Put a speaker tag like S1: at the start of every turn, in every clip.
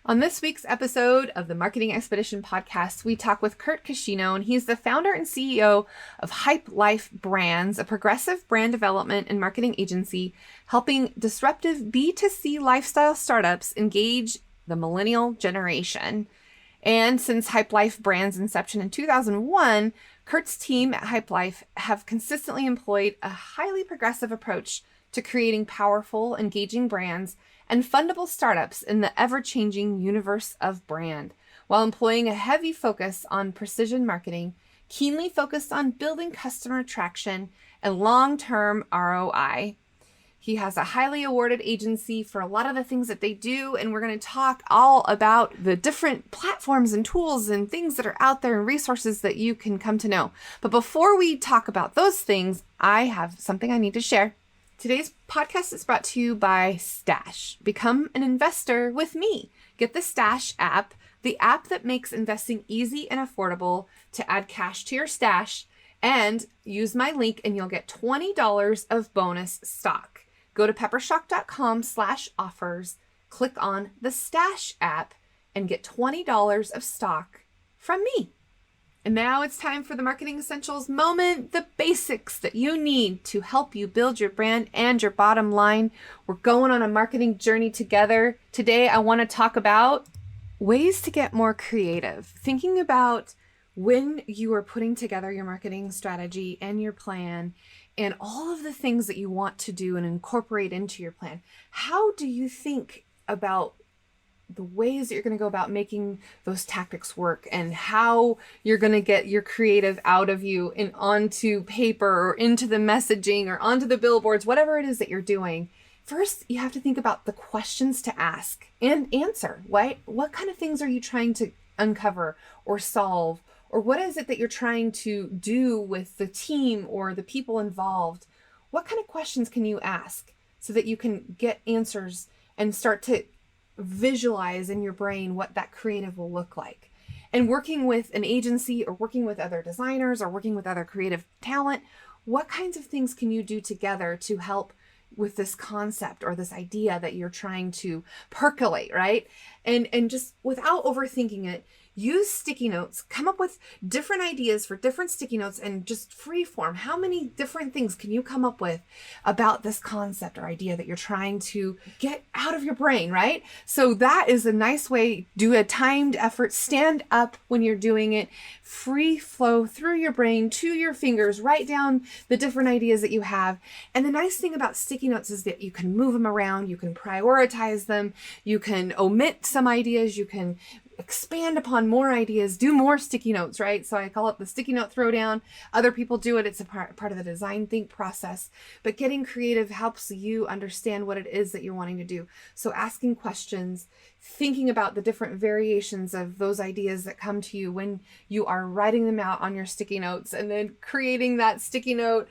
S1: On this week's episode of the Marketing Expedition podcast, we talk with Curt Cuscino, and he's the founder and CEO of HypeLife Brands, a progressive brand development and marketing agency helping disruptive B2C lifestyle startups engage the millennial generation. And since HypeLife Brands' inception in 2001, Curt's team at HypeLife have consistently employed a highly progressive approach to creating powerful, engaging brands and fundable startups in the ever-changing universe of brand, while employing a heavy focus on precision marketing, keenly focused on building customer traction and long-term ROI. He has a highly awarded agency for a lot of the things that they do, and we're going to talk all about the different platforms and tools and things that are out there and resources that you can come to know. But before we talk about those things, I have something I need to share. Today's podcast is brought to you by Stash. Become an investor with me. Get the Stash app, the app that makes investing easy and affordable to add cash to your stash, and use my link and you'll get $20 of bonus stock. Go to peppershock.com/offers, click on the Stash app, and get $20 of stock from me. And now it's time for the Marketing Essentials moment, the basics that you need to help you build your brand and your bottom line. We're going on a marketing journey together. Today, I want to talk about ways to get more creative. Thinking about when you are putting together your marketing strategy and your plan and all of the things that you want to do and incorporate into your plan. How do you think about the ways that you're going to go about making those tactics work and how you're going to get your creative out of you and onto paper or into the messaging or onto the billboards, whatever it is that you're doing? First, you have to think about the questions to ask and answer, right? What kind of things are you trying to uncover or solve? Or what is it that you're trying to do with the team or the people involved? What kind of questions can you ask so that you can get answers and start to visualize in your brain what that creative will look like? And working with an agency or working with other designers or working with other creative talent, what kinds of things can you do together to help with this concept or this idea that you're trying to percolate, right? And just without overthinking it, use sticky notes, come up with different ideas for different sticky notes and just free form. How many different things can you come up with about this concept or idea that you're trying to get out of your brain, right? So that is a nice way. Do a timed effort, stand up when you're doing it, free flow through your brain to your fingers, write down the different ideas that you have. And the nice thing about sticky notes is that you can move them around, you can prioritize them, you can omit some ideas, you can expand upon more ideas, do more sticky notes, right? So I call it the sticky note throwdown. Other people do it. It's a part of the design think process. But getting creative helps you understand what it is that you're wanting to do. So asking questions, thinking about the different variations of those ideas that come to you when you are writing them out on your sticky notes, and then creating that sticky note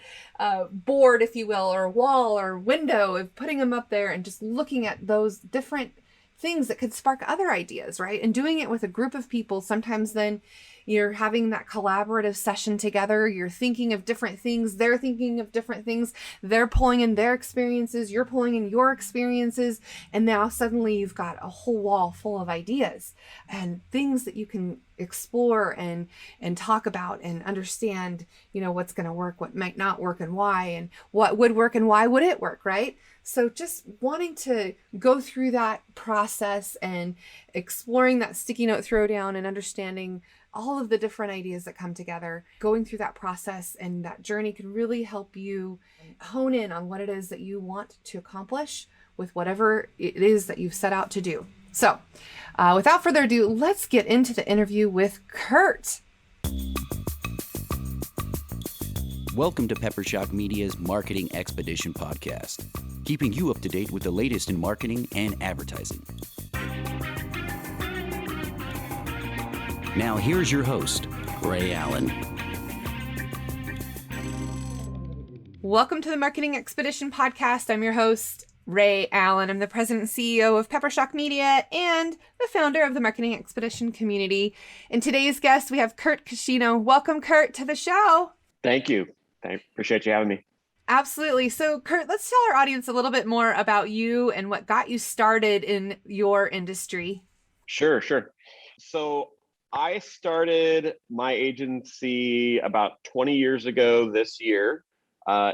S1: board, if you will, or wall or window, of putting them up there and just looking at those different things that could spark other ideas, right? And doing it with a group of people, sometimes then you're having that collaborative session together. You're thinking of different things. They're thinking of different things. They're pulling in their experiences. You're pulling in your experiences. And now suddenly you've got a whole wall full of ideas and things that you can explore and talk about and understand, what's going to work, what might not work and why, and what would work and why would it work, right? So just wanting to go through that process and exploring that sticky note throwdown and understanding all of the different ideas that come together, going through that process and that journey can really help you hone in on what it is that you want to accomplish with whatever it is that you've set out to do. So without further ado, let's get into the interview with Curt.
S2: Welcome to Peppershock Media's Marketing Expedition podcast, keeping you up to date with the latest in marketing and advertising. Now here's your host, Ray Allen.
S1: Welcome to the Marketing Expedition podcast. I'm your host, Ray Allen. I'm the president and CEO of Peppershock Media and the founder of the Marketing Expedition community. And today's guest, we have Curt Cuscino. Welcome, Curt, to the show.
S3: Thank you. I appreciate you having me.
S1: Absolutely. So, Curt, let's tell our audience a little bit more about you and what got you started in your industry.
S3: Sure. So I started my agency about 20 years ago this year,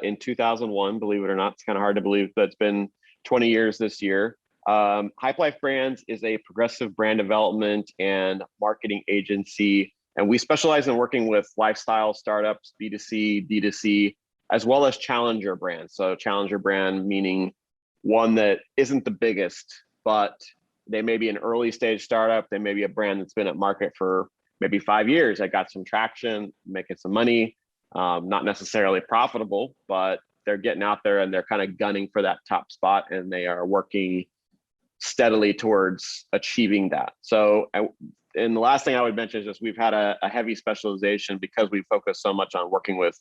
S3: in 2001, believe it or not. It's kind of hard to believe, but it's been 20 years this year. HypeLife Brands is a progressive brand development and marketing agency, and we specialize in working with lifestyle startups, B2C, D2C, as well as challenger brands. So challenger brand meaning one that isn't the biggest, but they may be an early stage startup. They may be a brand that's been at market for maybe 5 years. That got some traction, making some money, not necessarily profitable, but they're getting out there and they're kind of gunning for that top spot, and they are working steadily towards achieving that. So, and the last thing I would mention is just we've had a heavy specialization because we focus so much on working with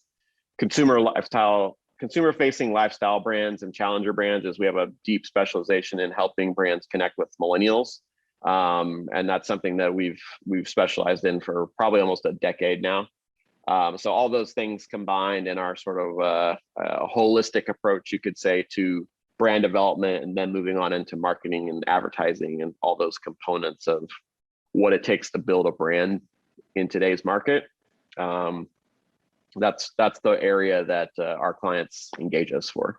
S3: consumer-facing lifestyle brands and challenger brands. Is we have a deep specialization in helping brands connect with millennials, and that's something that we've specialized in for probably almost a decade now. So all those things combined in our sort of a holistic approach, you could say, to brand development, and then moving on into marketing and advertising and all those components of what it takes to build a brand in today's market. That's the area that our clients engage us for.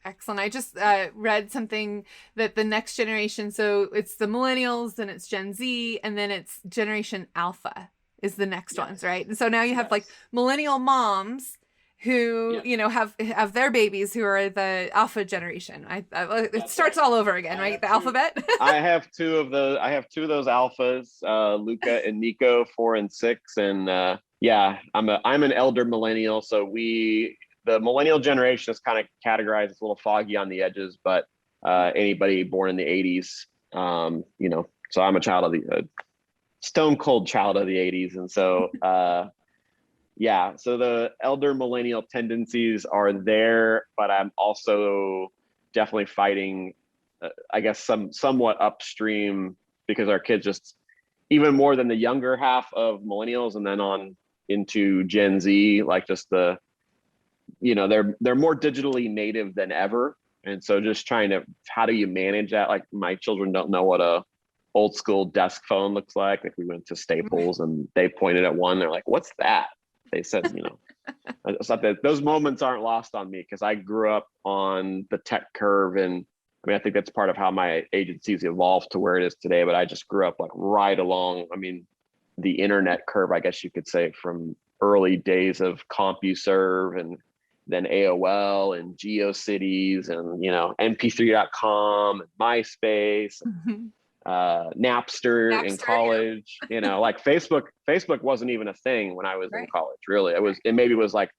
S1: Excellent. I just read something that the next generation, so it's the millennials, and it's Gen Z, and then it's Generation Alpha is the next ones, right? And so now you have like millennial moms who, have their babies who are the alpha generation. It starts all over again, right? The alphabet.
S3: I have two of those alphas, Luca and Nico, 4 and 6. And I'm an elder millennial. So the millennial generation is kind of categorized as a little foggy on the edges, but anybody born in the 80s, so I'm a child of the stone cold child of the 80s. And so, so the elder millennial tendencies are there, but I'm also definitely fighting, I guess, somewhat upstream, because our kids just, even more than the younger half of millennials and then on into Gen Z, like just they're more digitally native than ever. And so just how do you manage that? Like my children don't know what a old school desk phone looks like. Like we went to Staples and they pointed at one, they're like, what's that? They said, it's not that those moments aren't lost on me, because I grew up on the tech curve. And I mean, I think that's part of how my agency's evolved to where it is today, but I just grew up like right along, the internet curve, I guess you could say, from early days of CompuServe and then AOL and GeoCities and, mp3.com and MySpace. Mm-hmm. Napster in college, like Facebook wasn't even a thing when I was in college, really. It maybe was like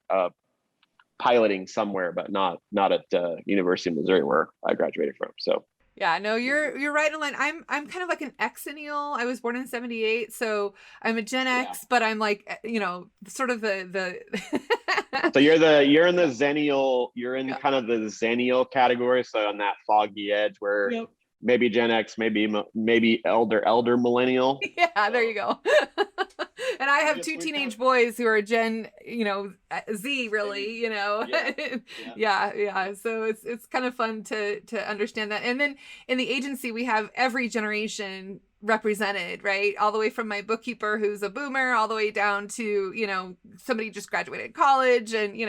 S3: piloting somewhere, but not at University of Missouri, where I graduated from. So
S1: yeah, no, you're right in line. I'm kind of like an Xennial. I was born in 78, so I'm a Gen X, but I'm like, sort of the
S3: So you're in the Xennial, kind of the Xennial category. So on that foggy edge where maybe Gen X, maybe elder millennial.
S1: Yeah, there you go. And I have two teenage boys who are Gen, Z, really, Yeah. So it's kind of fun to understand that. And then in the agency, we have every generation represented, right? All the way from my bookkeeper, who's a boomer, all the way down to, somebody just graduated college, and,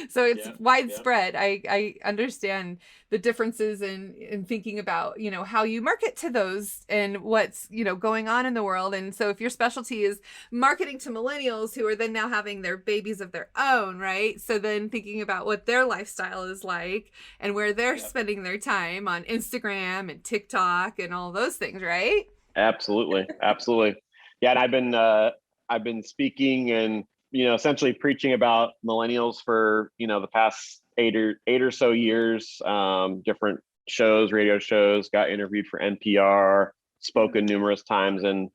S1: so it's widespread. Yeah. I understand the differences in thinking about, how you market to those and what's, going on in the world. And so if your specialty is marketing to millennials who are then now having their babies of their own, right? So then thinking about what their lifestyle is like and where they're spending their time on Instagram and TikTok and all those things, right?
S3: Absolutely. Yeah. And I've been speaking and, essentially preaching about millennials for, the past eight or so years, different shows, radio shows, got interviewed for NPR, spoken numerous times. And,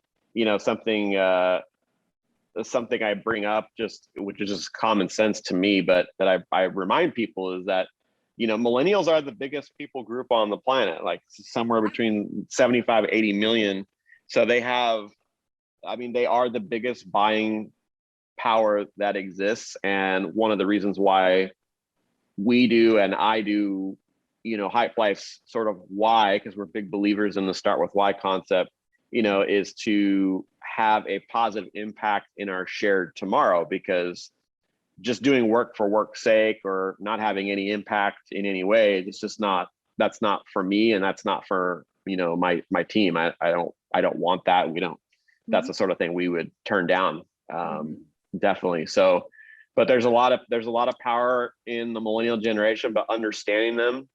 S3: something I bring up, which is just common sense to me, but that I remind people is that, millennials are the biggest people group on the planet, like somewhere between 75, 80 million. So they are the biggest buying power that exists. And one of the reasons why we do and I do HypeLife's sort of why, because we're big believers in the start with why concept, is to have a positive impact in our shared tomorrow, because just doing work for work's sake or not having any impact in any way, that's not for me, and that's not for my team. I don't want that. We don't. That's the sort of thing we would turn down, definitely. So, but there's a lot of power in the millennial generation, but understanding them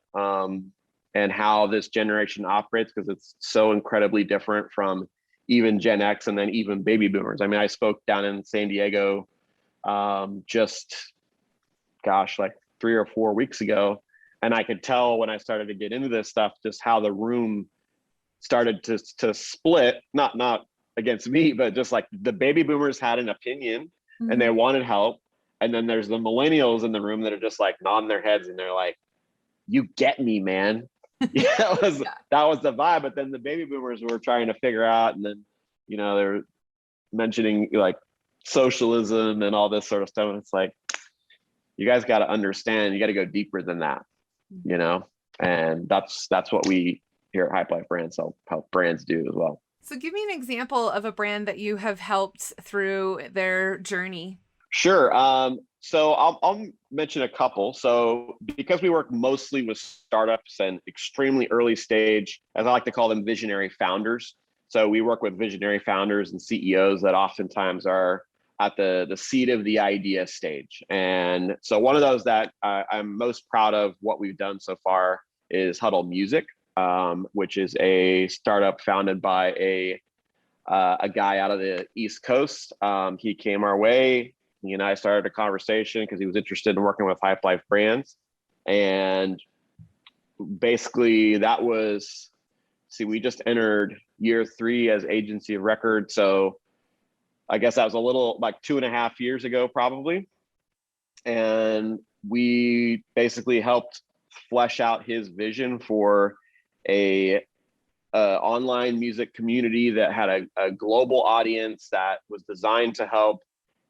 S3: and how this generation operates, because it's so incredibly different from even Gen X and then even baby boomers. I mean, I spoke down in San Diego like 3 or 4 weeks ago, and I could tell when I started to get into this stuff just how the room started to split, not against me, but just like the baby boomers had an opinion and they wanted help, and then there's the millennials in the room that are just like nodding their heads and they're like, you get me, man. That was the vibe. But then the baby boomers were trying to figure out, and then they're mentioning like socialism and all this sort of stuff, and it's like, you guys got to understand, you got to go deeper than that, and that's what we here at HypeLife Brands help brands do as well.
S1: So give me an example of a brand that you have helped through their journey.
S3: Sure. So I'll mention a couple. So because we work mostly with startups and extremely early stage, as I like to call them, visionary founders. So we work with visionary founders and CEOs that oftentimes are at the seed of the idea stage. And so one of those that I'm most proud of what we've done so far is Huddle Music, which is a startup founded by a guy out of the East Coast. He came our way. He and I started a conversation because he was interested in working with HypeLife Brands. And basically that was, we just entered year 3 as agency of record. So I guess that was a little like 2.5 years ago, probably. And we basically helped flesh out his vision for a online music community that had a global audience that was designed to help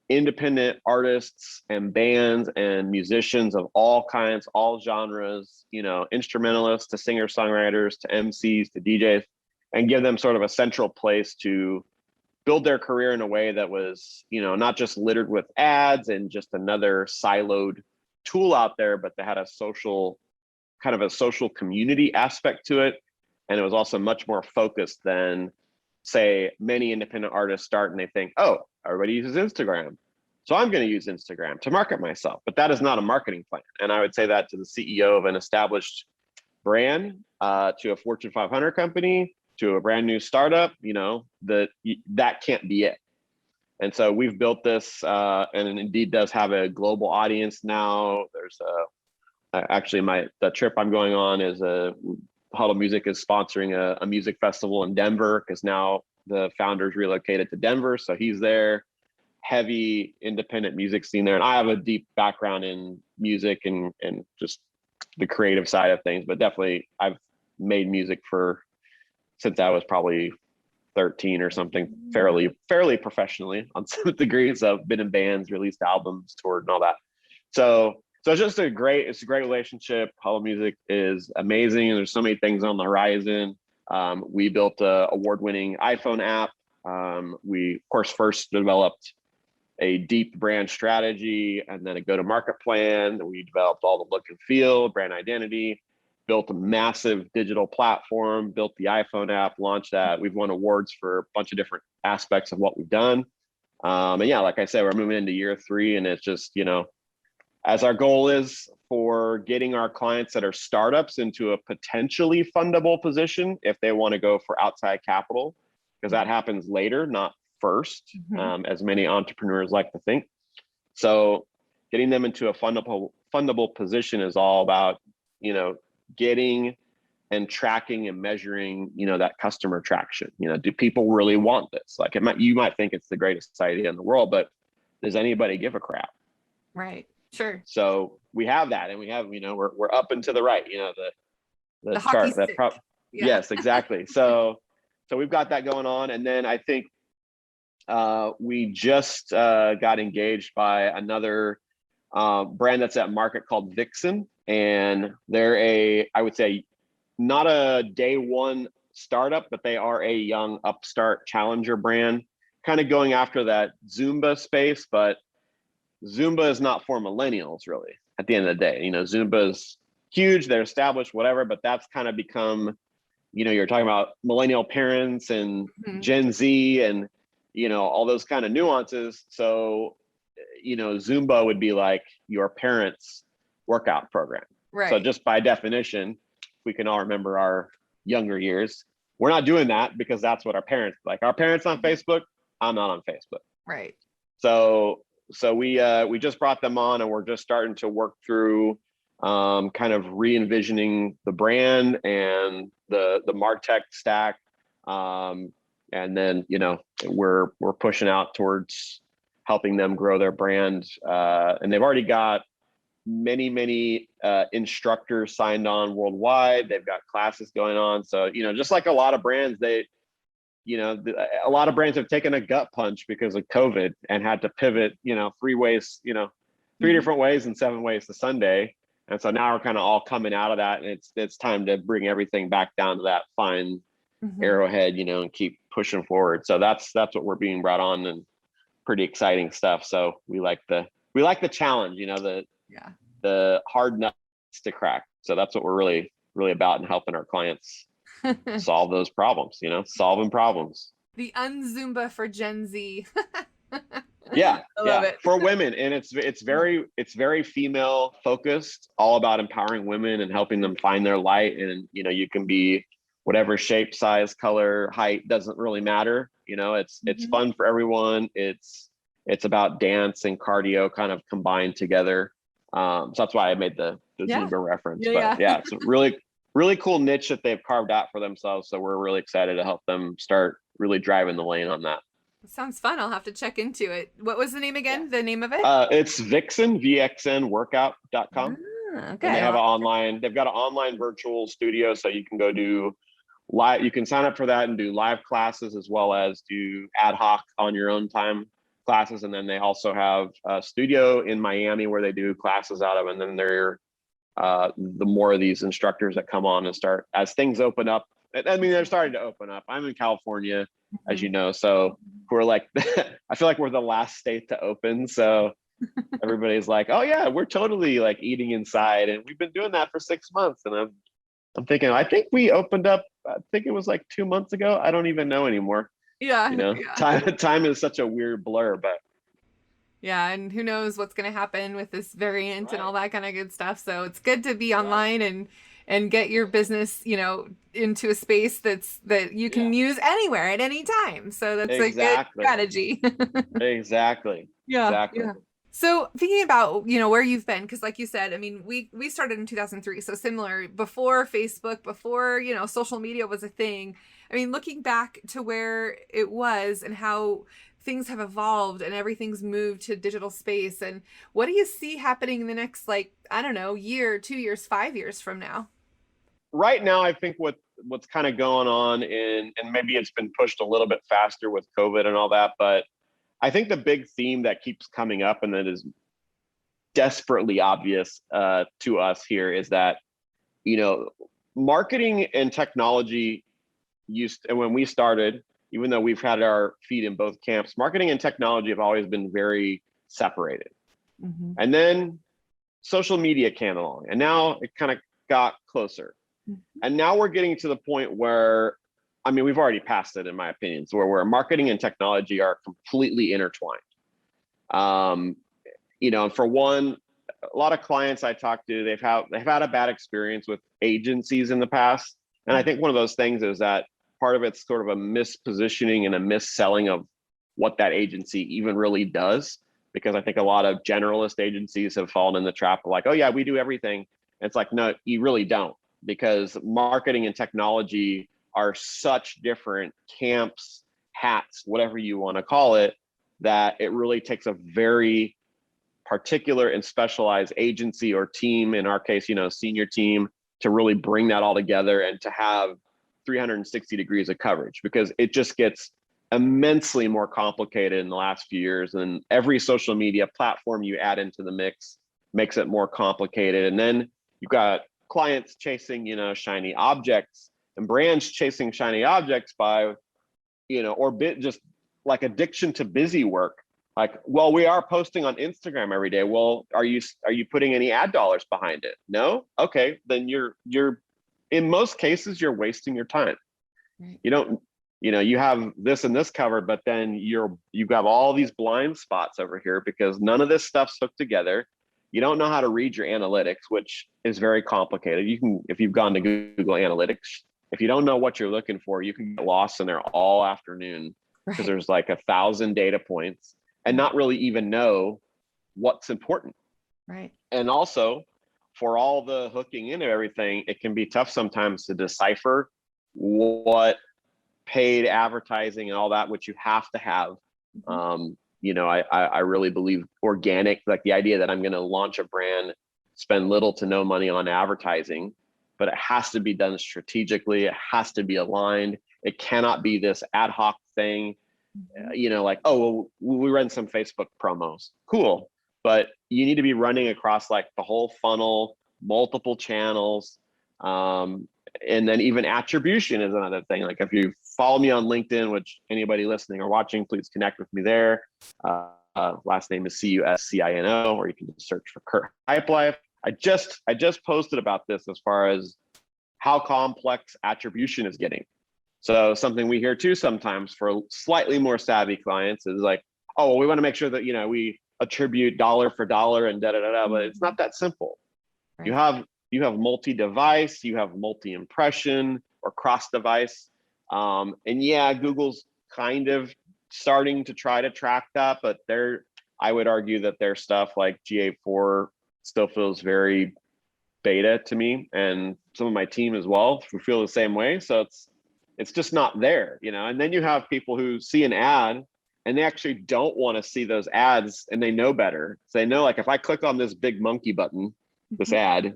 S3: independent artists and bands and musicians of all kinds, all genres, instrumentalists to singer-songwriters to MCs to DJs, and give them sort of a central place to build their career in a way that was, not just littered with ads and just another siloed tool out there, but they had a social community aspect to it. And it was also much more focused than, say, many independent artists start and they think, oh, everybody uses Instagram, so I'm going to use Instagram to market myself. But that is not a marketing plan. And I would say that to the CEO of an established brand, to a Fortune 500 company, to a brand new startup, that can't be it. And so we've built this, and it indeed does have a global audience now. There's the trip I'm going on is Huddle Music is sponsoring a music festival in Denver, because now the founder's relocated to Denver. So he's there, heavy independent music scene there. And I have a deep background in music and just the creative side of things, but definitely I've made music since I was probably 13 or something, fairly professionally on some degrees. So I've been in bands, released albums, toured and all that. So it's just a great relationship. Huddle Music is amazing, and there's so many things on the horizon. We built a award-winning iPhone app. We, of course, first developed a deep brand strategy and then a go-to-market plan. We developed all the look and feel, brand identity, built a massive digital platform, built the iPhone app, launched that. We've won awards for a bunch of different aspects of what we've done. And yeah, like I said, we're moving into year 3, and it's just, as our goal is for getting our clients that are startups into a potentially fundable position if they want to go for outside capital, because that happens later, not first, as many entrepreneurs like to think. So getting them into a fundable position is all about, getting and tracking and measuring, that customer traction. Do people really want this? Like you might think it's the greatest idea in the world, but does anybody give a crap?
S1: Right. Sure.
S3: So we have that, and we have, we're up and to the right, the chart. Yes, exactly. So we've got that going on. And then I think we just got engaged by another brand that's at market called Vixen. And they're I would say, not a day one startup, but they are a young upstart challenger brand, kind of going after that Zumba space. But Zumba is not for millennials, really, at the end of the day. Zumba's huge, they're established, whatever, but that's kind of become, you're talking about millennial parents and Gen Z and, all those kind of nuances. So, Zumba would be like your parents' workout program.
S1: Right.
S3: So just by definition, we can all remember our younger years. We're not doing that because that's what our parents like. Our parents on Facebook, I'm not on Facebook.
S1: Right.
S3: So we just brought them on, and we're just starting to work through kind of re-envisioning the brand and the MarTech stack. And then, we're pushing out towards helping them grow their brand. And they've already got many instructors signed on worldwide. They've got classes going on. So, just like a lot of brands, a lot of brands have taken a gut punch because of COVID and had to pivot, three different ways and 7 ways to Sunday. And so now we're kind of all coming out of that, and it's time to bring everything back down to that fine arrowhead, and keep pushing forward. So that's what we're being brought on, and pretty exciting stuff. So we like the challenge, the hard nuts to crack. So that's what we're really, really about, and helping our clients solve those problems, solving problems.
S1: The unZumba for Gen Z.
S3: Yeah.
S1: I love it.
S3: For women. And it's very female focused, all about empowering women and helping them find their light. And, you can be whatever shape, size, color, height, doesn't really matter. It's fun for everyone. It's about dance and cardio kind of combined together. So that's why I made the Zumba reference. It's a really cool niche that they've carved out for themselves. So we're really excited to help them start really driving the lane on that.
S1: Sounds fun. I'll have to check into it. What was the name again? The name of it?
S3: It's Vixen, VXNworkout.com.
S1: Okay.
S3: And they've got an online virtual studio, so you can go do live. You can sign up for that and do live classes, as well as do ad hoc on your own time classes. And then they also have a studio in Miami where they do classes out of. And then they're the more of these instructors that come on and start as things open up. I mean, they're starting to open up. I'm in California, as you know, so we're like, I feel like we're the last state to open. So everybody's like, oh yeah, we're totally like eating inside, and we've been doing that for 6 months. And I'm thinking, I think we opened up, I think it was like 2 months ago. I don't even know anymore.
S1: Yeah.
S3: Time is such a weird blur, but.
S1: Yeah, and who knows what's going to happen with this variant and all that kind of good stuff. So it's good to be online and get your business, into a space that you can use anywhere at any time. So that's a good strategy.
S3: Exactly.
S1: Yeah. So thinking about, where you've been, because like you said, I mean, we started in 2003. So similar, before Facebook, before, social media was a thing. I mean, looking back to where it was and how things have evolved and everything's moved to digital space. And what do you see happening in the next, year, 2 years, 5 years from now?
S3: Right now, I think what's kind of going on, and maybe it's been pushed a little bit faster with COVID and all that, but I think the big theme that keeps coming up, and that is desperately obvious to us here, is that, marketing and technology and when we started, even though we've had our feet in both camps, marketing and technology have always been very separated. And then social media came along, and now it kind of got closer. And now we're getting to the point where, I mean, we've already passed it, in my opinion, so where marketing and technology are completely intertwined. For one, a lot of clients I talk to, they've had a bad experience with agencies in the past. And I think one of those things is that part of it's sort of a mispositioning and a misselling of what that agency even really does. Because I think a lot of generalist agencies have fallen in the trap of like, oh yeah, we do everything. And it's like, no, you really don't. Because marketing and technology are such different camps, hats, whatever you want to call it, that it really takes a very particular and specialized agency or team, in our case, senior team, to really bring that all together and to have 360 degrees of coverage, because it just gets immensely more complicated in the last few years, and every social media platform you add into the mix makes it more complicated. And then you've got clients chasing, shiny objects, and brands chasing shiny objects by, or just like addiction to busy work. Like, well, we are posting on Instagram every day. Well, are you putting any ad dollars behind it? No? Okay, then you're in most cases you're wasting your time.
S1: Right.
S3: You don't, you have this and this covered, but then you've got all these blind spots over here because none of this stuff's hooked together. You don't know how to read your analytics, which is very complicated. If you've gone to Google Analytics, if you don't know what you're looking for, you can get lost in there all afternoon because
S1: Right.
S3: there's like 1,000 data points and not really even know what's important.
S1: Right.
S3: And also, for all the hooking into everything, it can be tough sometimes to decipher what paid advertising and all that, which you have to have. I really believe organic, like the idea that I'm going to launch a brand, spend little to no money on advertising, but it has to be done strategically. It has to be aligned. It cannot be this ad hoc thing, like, oh, well, we run some Facebook promos. Cool. But you need to be running across like the whole funnel, multiple channels. And then even attribution is another thing. Like if you follow me on LinkedIn, which anybody listening or watching, please connect with me there. Last name is Cuscino, or you can just search for Curt HypeLife. I just posted about this as far as how complex attribution is getting. So something we hear too sometimes for slightly more savvy clients is like, oh, well, we want to make sure that, we attribute dollar for dollar and da-da-da-da, but it's not that simple. Right. You have multi-device, you have multi-impression or cross-device. And yeah, Google's kind of starting to try to track that, but I would argue that their stuff like GA4 still feels very beta to me, and some of my team as well who feel the same way. So it's just not there, and then you have people who see an ad and they actually don't want to see those ads, and they know better. So they know, like, if I click on this big monkey button, this ad,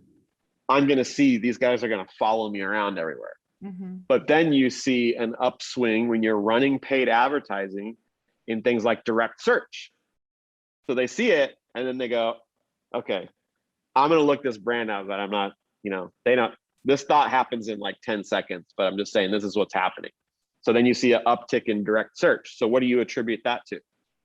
S3: I'm going to see these guys are going to follow me around everywhere. Mm-hmm. But then you see an upswing when you're running paid advertising in things like direct search. So they see it and then they go, okay, I'm going to look this brand out that I'm not, this thought happens in like 10 seconds, but I'm just saying this is what's happening. So then you see an uptick in direct search. So what do you attribute that to?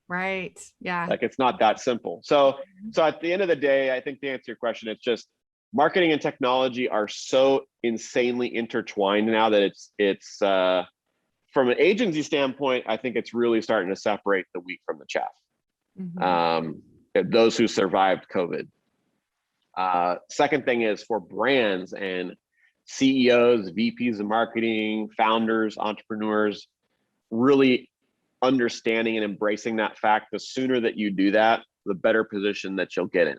S1: Right. Yeah.
S3: Like, it's not that simple. So at the end of the day, I think to answer your question, it's just marketing and technology are so insanely intertwined now that it's from an agency standpoint, I think it's really starting to separate the wheat from the chaff. Mm-hmm. Those who survived COVID. Second thing is for brands and CEOs, VPs of marketing, founders, entrepreneurs, really understanding and embracing that fact. The sooner that you do that, the better position that you'll get in.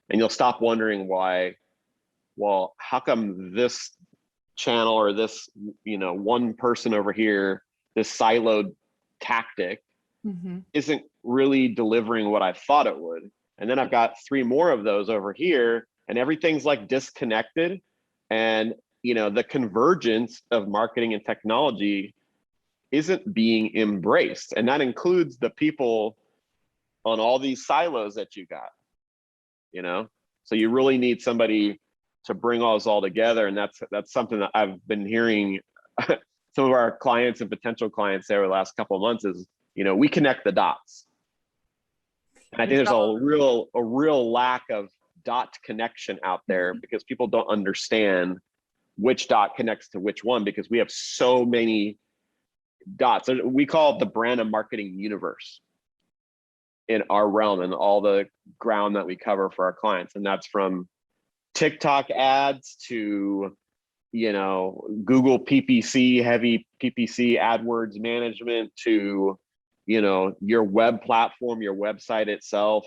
S3: And you'll stop wondering why, well, how come this channel or this, one person over here, this siloed tactic isn't really delivering what I thought it would. And then I've got 3 more of those over here, and everything's like disconnected. And, the convergence of marketing and technology isn't being embraced. And that includes the people on all these silos that you got, So you really need somebody to bring all together. And that's something that I've been hearing some of our clients and potential clients say over the last couple of months is, we connect the dots. And I think there's a real lack of dot connection out there because people don't understand which dot connects to which one, because we have so many dots. We call it the brand and marketing universe in our realm and all the ground that we cover for our clients. And that's from TikTok ads to, Google PPC, heavy PPC AdWords management to, your web platform, your website itself.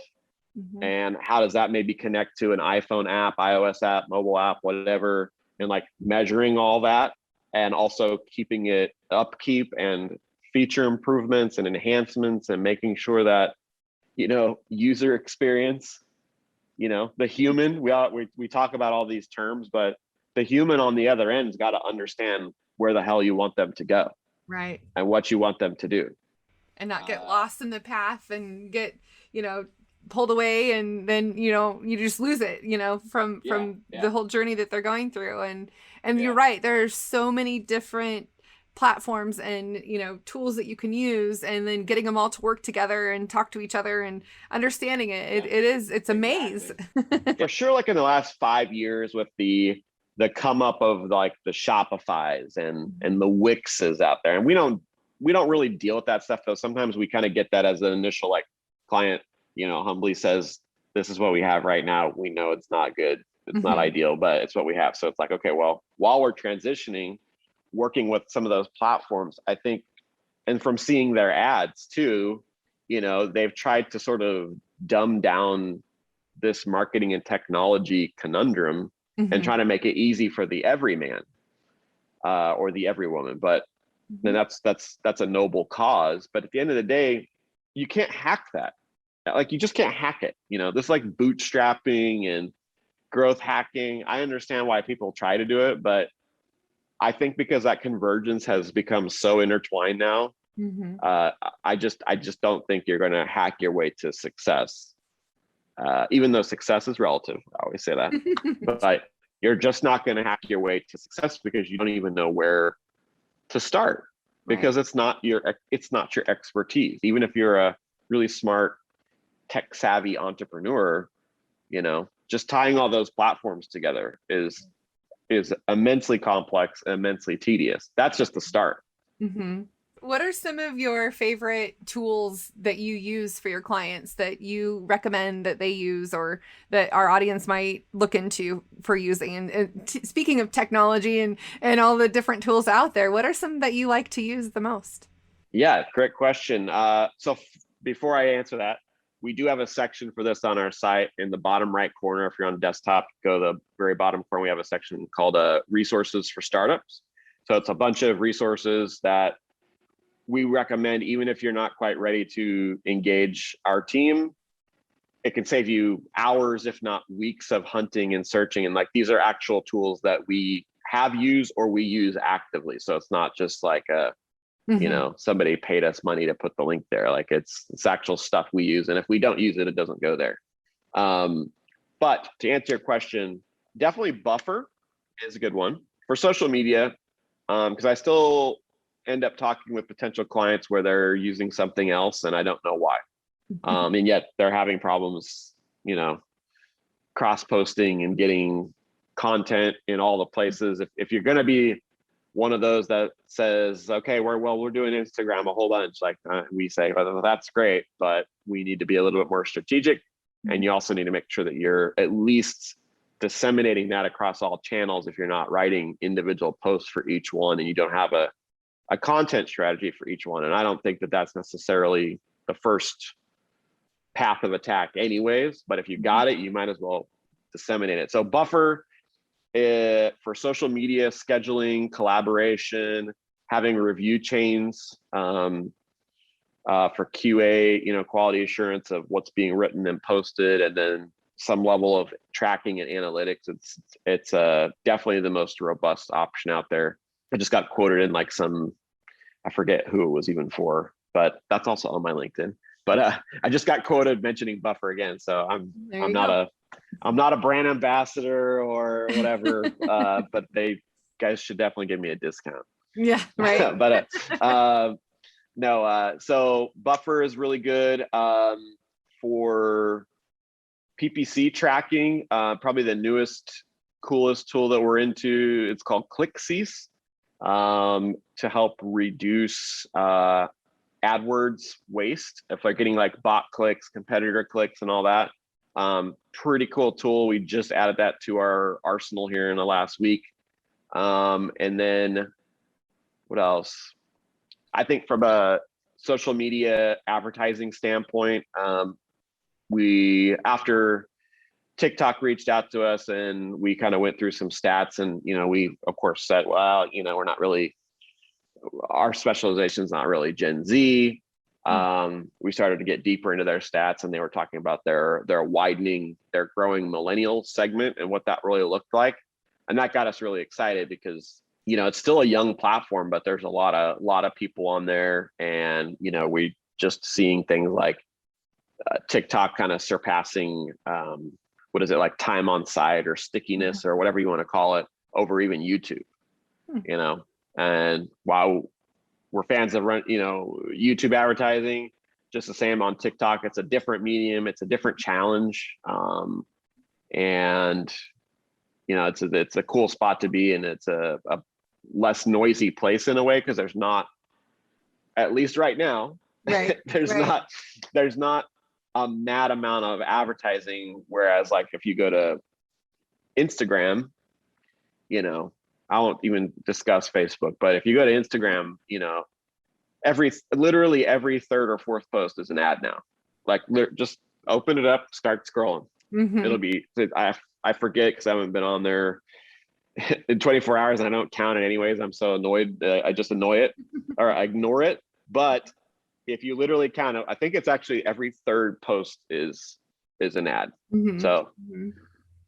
S3: And how does that maybe connect to an iPhone app, iOS app, mobile app, whatever, and like measuring all that, and also keeping it upkeep and feature improvements and enhancements and making sure that, user experience, the human, we talk about all these terms, but the human on the other end's got to understand where the hell you want them to go.
S1: Right.
S3: and what you want them to do.
S1: And not get lost in the path and get, pulled away, and then, you just lose it, from the whole journey that they're going through. And you're right. There's so many different platforms and, tools that you can use, and then getting them all to work together and talk to each other and understanding it. It's a maze.
S3: For sure. Like in the last 5 years with the come up of like the Shopify's and the Wixes out there. And we don't really deal with that stuff, though. Sometimes we kind of get that as an initial, like, client, humbly says, this is what we have right now. We know it's not good. It's not ideal, but it's what we have. So it's like, okay, well, while we're transitioning, working with some of those platforms, I think, and from seeing their ads too, they've tried to sort of dumb down this marketing and technology conundrum and trying to make it easy for the everyman or the everywoman. But then that's a noble cause. But at the end of the day, you can't hack that. Like, you just can't hack it. This like bootstrapping and growth hacking. I understand why people try to do it, but I think because that convergence has become so intertwined now, I just don't think you're going to hack your way to success. Even though success is relative, I always say that, but you're just not going to hack your way to success because you don't even know where to start, because it's not your expertise. Even if you're a really smart, tech savvy entrepreneur, just tying all those platforms together is immensely complex and immensely tedious. That's just the start.
S1: What are some of your favorite tools that you use for your clients that you recommend that they use, or that our audience might look into for using? And speaking of technology and all the different tools out there, what are some that you like to use the most?
S3: Yeah, great question. So before I answer that, we do have a section for this on our site in the bottom right corner. If you're on desktop, go to the very bottom corner. We have a section called Resources for Startups. So it's a bunch of resources that we recommend, even if you're not quite ready to engage our team. It can save you hours, if not weeks, of hunting and searching. And like, these are actual tools that we have used or we use actively. So it's not just like somebody paid us money to put the link there. Like, it's actual stuff we use. And if we don't use it, it doesn't go there. But to answer your question, definitely Buffer is a good one for social media. Because I still end up talking with potential clients where they're using something else and I don't know why. And yet they're having problems, cross-posting and getting content in all the places. If you're going to be one of those that says, okay, we're doing Instagram a whole bunch, like we say, well, that's great, but we need to be a little bit more strategic. And you also need to make sure that you're at least disseminating that across all channels if you're not writing individual posts for each one and you don't have a content strategy for each one. And I don't think that that's necessarily the first path of attack anyways, but if you got it, you might as well disseminate it. So Buffer for social media, scheduling, collaboration, having review chains for QA, quality assurance of what's being written and posted, and then some level of tracking and analytics. It's definitely the most robust option out there. I just got quoted in like I forget who it was even for, but that's also on my LinkedIn. But I just got quoted mentioning Buffer again. So I'm not a brand ambassador or whatever, but guys should definitely give me a discount.
S1: Yeah, right.
S3: But no, so Buffer is really good for PPC tracking. Probably the newest, coolest tool that we're into. It's called ClickCease. To help reduce AdWords waste. If they're getting like bot clicks, competitor clicks, and all that. Pretty cool tool. We just added that to our arsenal here in the last week. And then what else? I think from a social media advertising standpoint, after TikTok reached out to us and we kind of went through some stats, and we of course said, well, we're not really, our specialization is not really Gen Z. We started to get deeper into their stats, and they were talking about their growing Millennial segment and what that really looked like. And that got us really excited because it's still a young platform, but there's a lot of people on there, and we just seeing things like TikTok kind of surpassing what is it, like time on site or stickiness or whatever you want to call it, over even YouTube. And while we're fans of YouTube advertising, just the same on TikTok, it's a different medium, it's a different challenge, and it's a cool spot to be, and it's a less noisy place in a way, because there's not, at least right now,
S1: Right.
S3: there's not a mad amount of advertising. Whereas like if you go to Instagram, I won't even discuss Facebook, but if you go to Instagram, literally every third or fourth post is an ad now. Like just open it up, start scrolling. It'll be, I forget because I haven't been on there in 24 hours and I don't count it anyways. I'm so annoyed. I just annoy it or I ignore it. But if you literally count it, I think it's actually every third post is an ad. So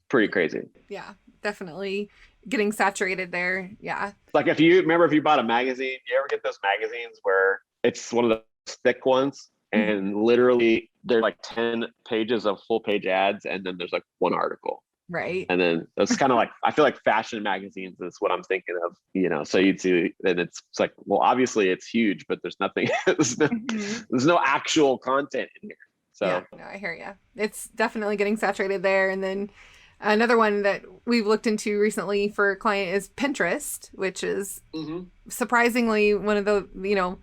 S3: pretty crazy.
S1: Yeah, definitely getting saturated there. Yeah.
S3: Like if you bought a magazine, you ever get those magazines where it's one of the thick ones and literally there's like 10 pages of full page ads and then there's like one article.
S1: Right.
S3: And then it's kind of like, I feel like fashion magazines is what I'm thinking of, so you'd see, and it's like, well, obviously it's huge, but there's nothing, there's no actual content in here. So
S1: yeah, no, I hear you. It's definitely getting saturated there. And then another one that we've looked into recently for a client is Pinterest, which is surprisingly one of the,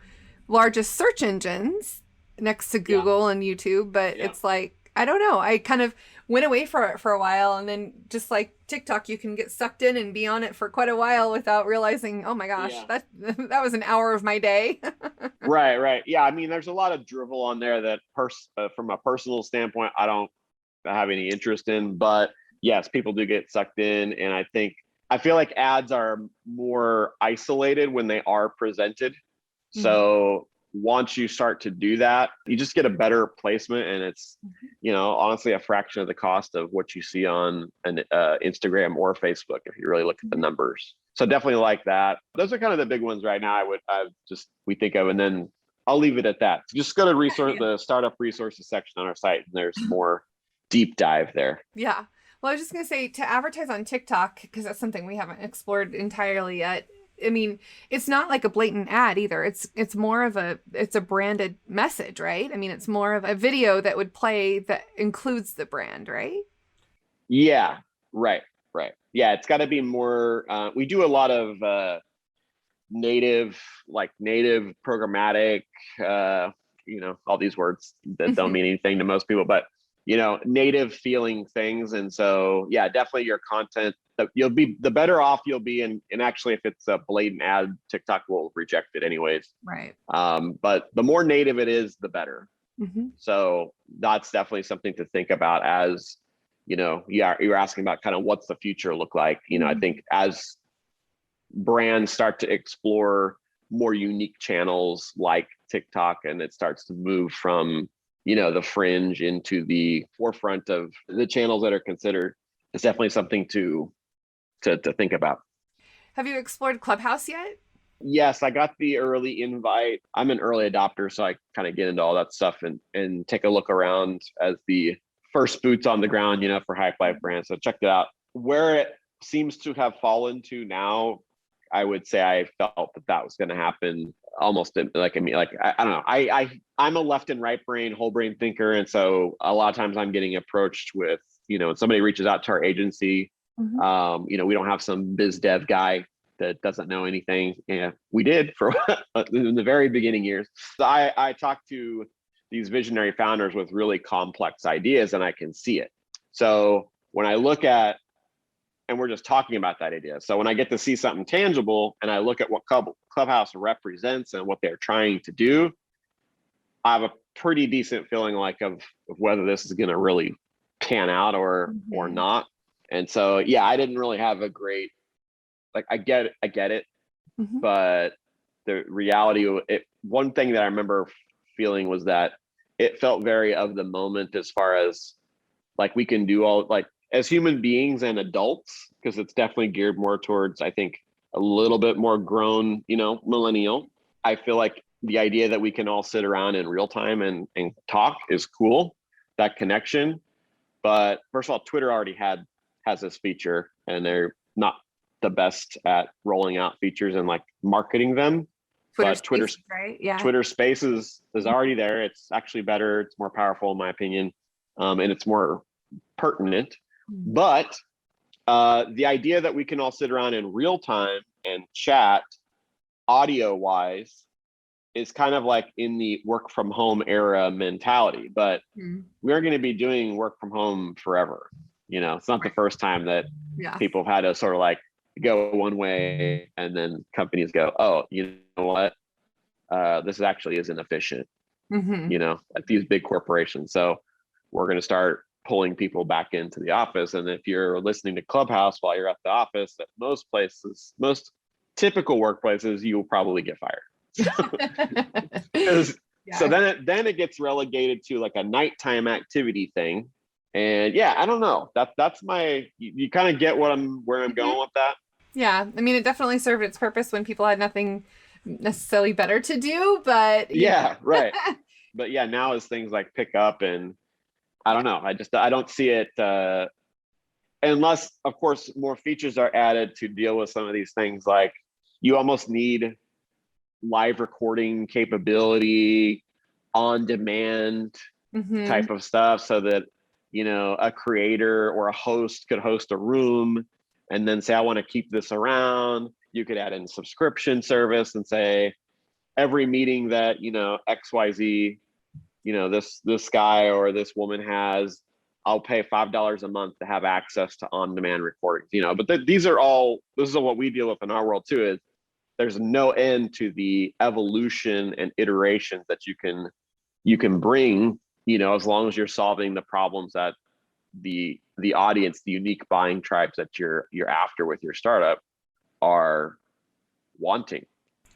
S1: largest search engines next to Google and YouTube. But it's like, I don't know. I kind of went away for it for a while, and then just like TikTok, you can get sucked in and be on it for quite a while without realizing, oh my gosh, that was an hour of my day.
S3: Right. Yeah. I mean, there's a lot of drivel on there that from a personal standpoint, I don't have any interest in, but yes, people do get sucked in. And I feel like ads are more isolated when they are presented. So once you start to do that, you just get a better placement, and it's, honestly a fraction of the cost of what you see on an Instagram or Facebook if you really look at the numbers. So definitely like that. Those are kind of the big ones right now. We think of, and then I'll leave it at that. So just go to the startup resources section on our site, and there's more deep dive there.
S1: Yeah. Well, I was just going to say, to advertise on TikTok, because that's something we haven't explored entirely yet. I mean, it's not like a blatant ad either. It's more of it's a branded message, right? I mean, it's more of a video that would play that includes the brand, right?
S3: Yeah, right. Yeah, it's got to be more, we do a lot of native programmatic, all these words that don't mean anything to most people, but native feeling things. And so, yeah, definitely your content, the better off you'll be. And actually, if it's a blatant ad, TikTok will reject it anyways.
S1: Right.
S3: But the more native it is, the better. So that's definitely something to think about as, you're asking about kind of what's the future look like. I think as brands start to explore more unique channels like TikTok, and it starts to move from the fringe into the forefront of the channels that are considered, it's definitely something to think about.
S1: Have you explored Clubhouse yet?
S3: Yes, I got the early invite. I'm an early adopter, so I kind of get into all that stuff and take a look around as the first boots on the ground, for HypeLife Brands. So checked it out. Where it seems to have fallen to now, I would say I felt that was going to happen almost I don't know. I'm a left and right brain, whole brain thinker. And so a lot of times I'm getting approached with, when somebody reaches out to our agency, we don't have some biz dev guy that doesn't know anything. Yeah, we did for in the very beginning years. So I talked to these visionary founders with really complex ideas, and I can see it. So when I look at, and we're just talking about that idea. So when I get to see something tangible and I look at what Clubhouse represents and what they're trying to do, I have a pretty decent feeling of whether this is going to really pan out or not. And so, yeah, I didn't really have a great, I get it, but the reality, one thing that I remember feeling was that it felt very of the moment, as far as we can do all, as human beings and adults, because it's definitely geared more towards, I think, a little bit more grown, millennial. I feel like the idea that we can all sit around in real time and talk is cool, that connection. But first of all, Twitter already has this feature, and they're not the best at rolling out features and like marketing them. Twitter
S1: Spaces, right? Yeah.
S3: Twitter Spaces is already there. It's actually better. It's more powerful in my opinion, and it's more pertinent. But the idea that we can all sit around in real time and chat audio wise is kind of like in the work from home era mentality, but we are going to be doing work from home forever. It's not the first time that people have had to sort of like go one way and then companies go, oh, you know what? This actually isn't efficient, at these big corporations. So we're going to start pulling people back into the office. And if you're listening to Clubhouse while you're at the office, at most places, most typical workplaces, you will probably get fired. So then it gets relegated to like a nighttime activity thing. And I don't know. That's my, you kind of get where I'm going with that.
S1: Yeah. I mean, it definitely served its purpose when people had nothing necessarily better to do, but
S3: right. But now as things like pick up, and I don't know, I don't see it, unless of course more features are added to deal with some of these things. Like you almost need live recording capability, on demand type of stuff, so that a creator or a host could host a room and then say, I want to keep this around. You could add in subscription service and say, every meeting that XYZ, this guy or this woman has, I'll pay $5 a month to have access to on-demand recordings. But this is what we deal with in our world too, is there's no end to the evolution and iterations that you can bring, as long as you're solving the problems that the audience, the unique buying tribes that you're after with your startup are wanting.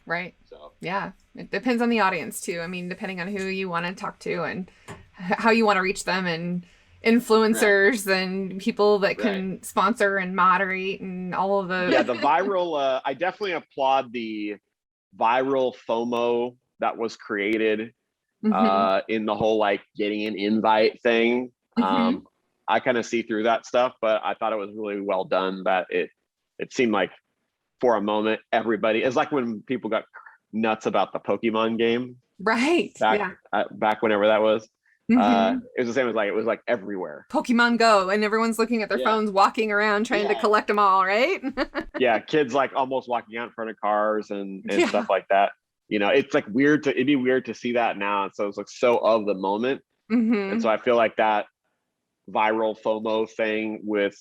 S1: Right. So it depends on the audience too. I mean, depending on who you want to talk to and how you want to reach them, and influencers and people that can sponsor and moderate and all of the
S3: the viral. I definitely applaud the viral FOMO that was created in the whole like getting an invite thing. I kind of see through that stuff, but I thought it was really well done. That it seemed like for a moment everybody, it's like when people got nuts about the Pokemon game,
S1: right?
S3: Back whenever that was. It was the same as it was like everywhere.
S1: Pokemon Go, and everyone's looking at their phones, walking around trying to collect them all, right?
S3: Kids like almost walking out in front of cars and stuff like that. It's like it'd be weird to see that now. So it's like so of the moment. And so I feel like that viral FOMO thing with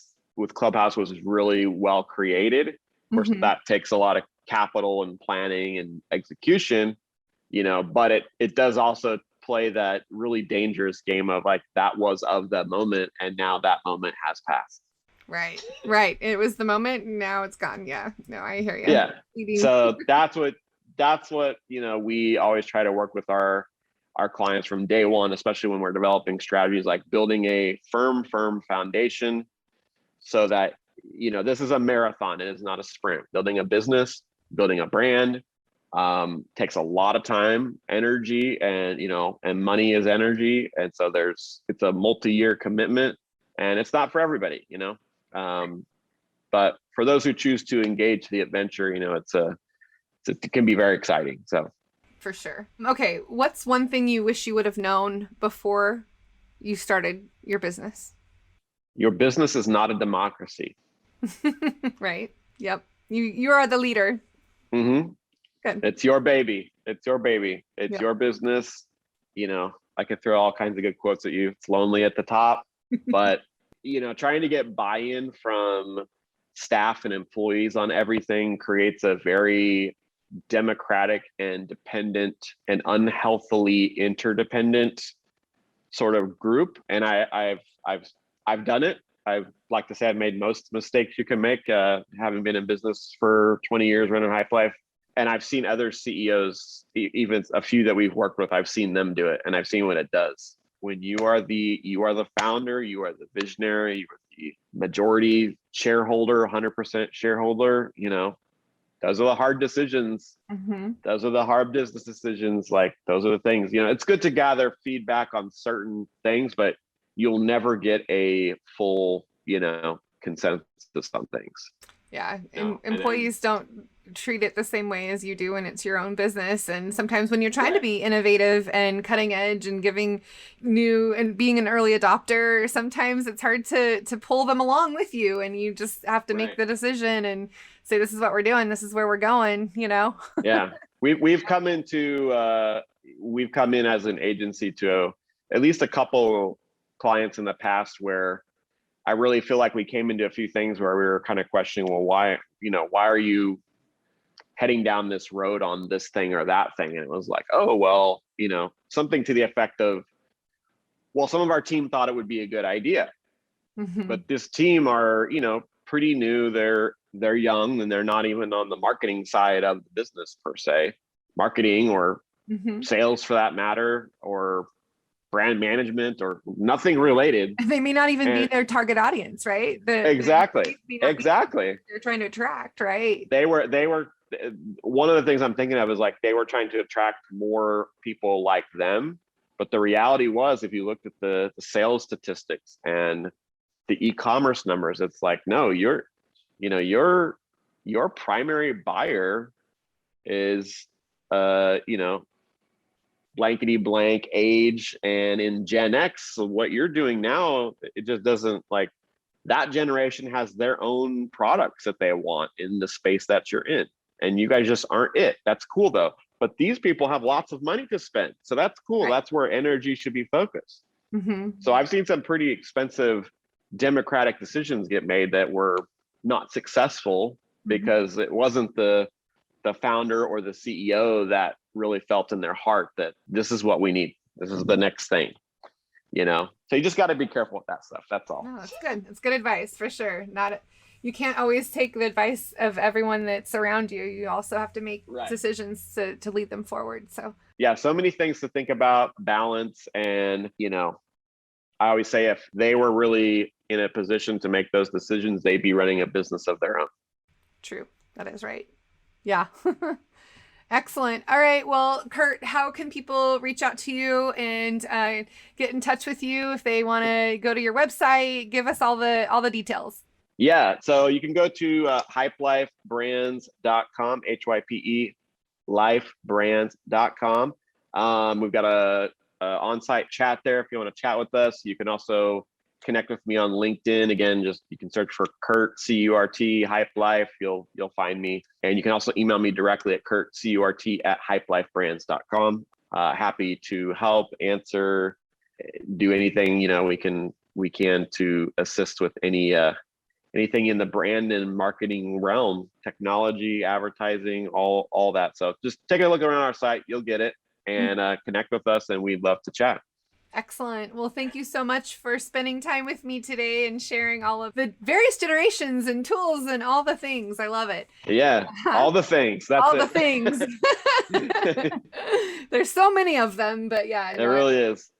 S3: Clubhouse was really well created. Of course, that takes a lot of capital and planning and execution, but it does also play that really dangerous game of like, that was of the moment and now that moment has passed.
S1: Right. It was the moment and now it's gone. Yeah. No, I hear you.
S3: Yeah. So that's what, we always try to work with our clients from day one, especially when we're developing strategies, like building a firm foundation so that, this is a marathon. It is not a sprint. Building a business, building a brand, takes a lot of time, energy, and and money is energy. And so it's a multi-year commitment, and it's not for everybody, but for those who choose to engage the adventure, it can be very exciting. So
S1: for sure. Okay. What's one thing you wish you would have known before you started your business?
S3: Your business is not a democracy.
S1: Right. Yep. You are the leader.
S3: Good. It's your baby. It's your business. I could throw all kinds of good quotes at you. It's lonely at the top, but trying to get buy-in from staff and employees on everything creates a very democratic and dependent and unhealthily interdependent sort of group. And I've done it. I've like to say I've made most mistakes you can make, having been in business for 20 years running HypeLife. And I've seen other CEOs, even a few that we've worked with, I've seen them do it, and I've seen what it does. When you are the founder, you are the visionary, you are the majority shareholder, 100% shareholder, those are the hard decisions. Those are the hard business decisions. Like, those are the things, it's good to gather feedback on certain things, but you'll never get a full, consensus on things.
S1: Yeah. Employees don't treat it the same way as you do when it's your own business. And sometimes when you're trying to be innovative and cutting edge and giving new and being an early adopter, sometimes it's hard to pull them along with you, and you just have to make the decision and say, this is what we're doing. This is where we're going,
S3: Yeah. We've come in as an agency to at least a couple clients in the past where I really feel like we came into a few things where we were kind of questioning, well, why are you heading down this road on this thing or that thing? And it was like, oh, well, something to the effect of, well, some of our team thought it would be a good idea, but this team are, pretty new. They're young, and they're not even on the marketing side of the business per se, marketing or sales for that matter, or brand management, or nothing related.
S1: They may not even be their target audience, right?
S3: Exactly.
S1: They're trying to attract, right?
S3: They were one of the things I'm thinking of is like, they were trying to attract more people like them. But the reality was, if you looked at the sales statistics and the e-commerce numbers, it's like, no, your primary buyer is, blankety blank age, and in Gen X. So what you're doing now, it just doesn't, like, that generation has their own products that they want in the space that you're in, and you guys just aren't it. That's cool though. But these people have lots of money to spend, so that's cool. Right. That's where energy should be focused. So I've seen some pretty expensive democratic decisions get made that were not successful because it wasn't the founder or the CEO that really felt in their heart that this is what we need. This is the next thing, So you just got to be careful with that stuff. That's all.
S1: No, that's good. It's good advice for sure. You can't always take the advice of everyone that's around you. You also have to make decisions to lead them forward. So
S3: yeah, so many things to think about, balance, and I always say, if they were really in a position to make those decisions, they'd be running a business of their own.
S1: True. That is right. Yeah. Excellent. All right. Well, Curt, how can people reach out to you and get in touch with you if they want to go to your website? Give us all the details.
S3: Yeah. So you can go to HypeLifeBrands.com, HYPE lifebrands.com. We've got a on-site chat there if you want to chat with us. You can also connect with me on LinkedIn. Again, you can search for Curt, CURT, HypeLife. You'll find me. And you can also email me directly at CurtCurt@HypeLifeBrands.com. Happy to help, answer, do anything we can to assist with anything in the brand and marketing realm, technology, advertising, all that. So just take a look around our site. You'll get it, and connect with us, and we'd love to chat.
S1: Excellent. Well, thank you so much for spending time with me today and sharing all of the various generations and tools and all the things. I love it.
S3: Yeah, all the things. That's
S1: all the things. There's so many of them, but yeah.
S3: There really is.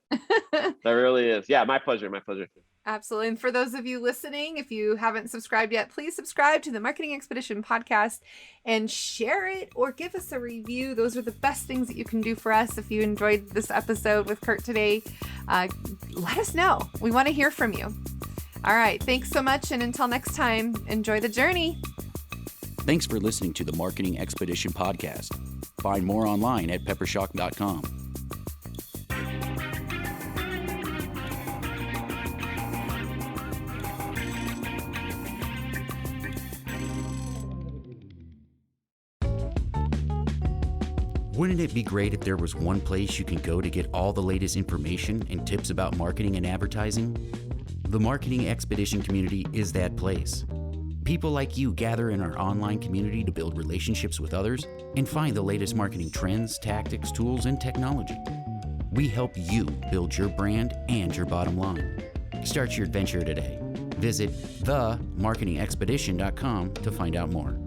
S3: There really is. Yeah, my pleasure. My pleasure.
S1: Absolutely. And for those of you listening, if you haven't subscribed yet, please subscribe to the Marketing Expedition podcast and share it or give us a review. Those are the best things that you can do for us. If you enjoyed this episode with Curt today, let us know. We want to hear from you. All right. Thanks so much. And until next time, enjoy the journey.
S2: Thanks for listening to the Marketing Expedition podcast. Find more online at peppershock.com. Wouldn't it be great if there was one place you can go to get all the latest information and tips about marketing and advertising? The Marketing Expedition community is that place. People like you gather in our online community to build relationships with others and find the latest marketing trends, tactics, tools, and technology. We help you build your brand and your bottom line. Start your adventure today. Visit themarketingexpedition.com to find out more.